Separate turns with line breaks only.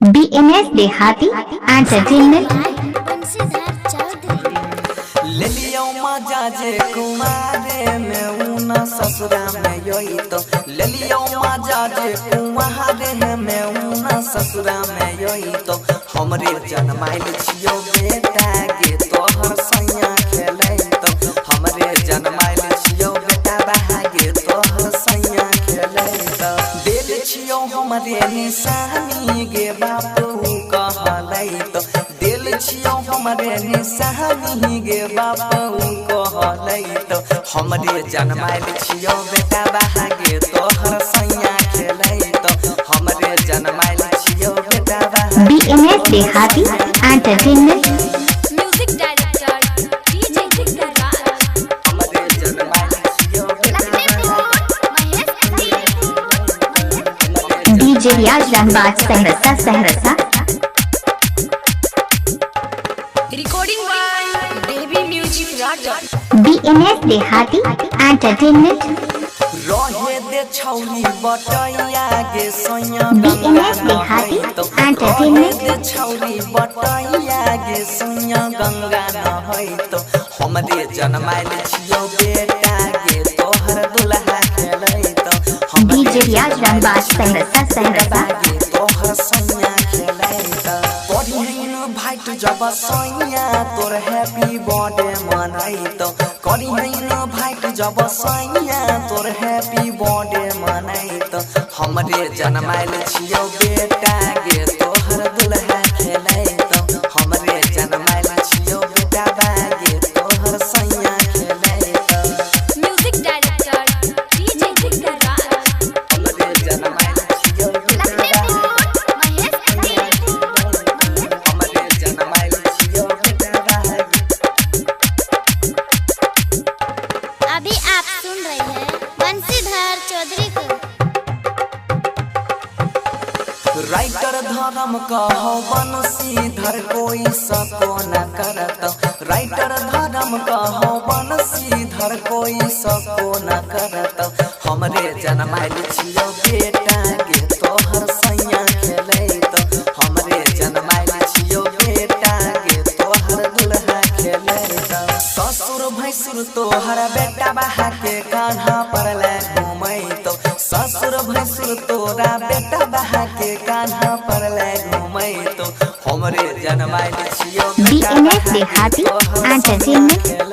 BNS देहाती entertainment.
ले लियो मजा जे कुमारे में उना ससुरा में योई तो ले लियो मजा जे कुमारे में उना ससुरा में योई तो हमरे जन्माइल छियो बेटा गे तोहर सैया खेलै तो हमरे जन्माइल छियो बेटा बहागे तोहर सैया खेलै तो दिल छियो हमरे निशानी गे बापू कहलै तो दिल छियो हमरे निशानी गे बापू कहलै तो हमरे जन्माइल छियो बेटा बहागे तोहर सैया खेलै तो हमरे जन्माइल छियो बेटा बहागे।
BNS देहाती एंटरटेनमेंट।
म्यूजिक डायरेक्टर डीजे दिग्गज
हमरे जन्माइल छियो बेटा
DJ रियाज रंगबाज Saharsa Saharsa.
Recording by baby music Raja.
BNS देहाती एंटरटेनमेंट।
रहे दे छौरी बटैया गे सैया
BNS देहाती एंटरटेनमेंट।
दे छौरी बटैया गे सैया गंगा नहै तो हमरे जन्माइल छियो बेटा गे तोहर दुल्हा खेलै तो
DJ रियाज रंगबाज सहरसा सहरसा।
गे तोहर सैया खेलै तो करिहैन भाइट जब सैया तोर हैप्पी बर्थडे मनाइ तो करिहैन भाइट जब सैया तोर हैप्पी बर्थडे मनाइ तो हमरे जन्माइल छियो बेटा गे तोहर दुल्हा खेलै तो हमरे जन्माइल छियो बेटा बागे तोहर सैया खेलै तो
म्यूजिक डायरेक्टर डीजे दिग्गज
हमरे जन्माइल छियो बेटा हमरे जन्माइल छियो बेटा बागे।
अभी आप सुन रहे हैं बंसीधर चौधरी को।
राइटर धर्म कहो बंसीधर कोई सको न करत राइटर धर्म कहो बंसीधर कोई सको न करत हमरे जन्माइल छियो बेटा गे तोहर सैया खेलै तो हमरे जन्माइल छियो बेटा गे तोहर दुल्हा खेलै तो ससुर भैसुर तोहर बेटा बहा के कान्हा पर ले घूमै तो ससुर भैसुर तोरा बेटा बहा के कान्हा पर ले घूमै तो हमरे जन्माइल छियो बेटा
BNS
बहा के
देहाती
तोहर सैया
एंटरटेनमेंट।
खेलै।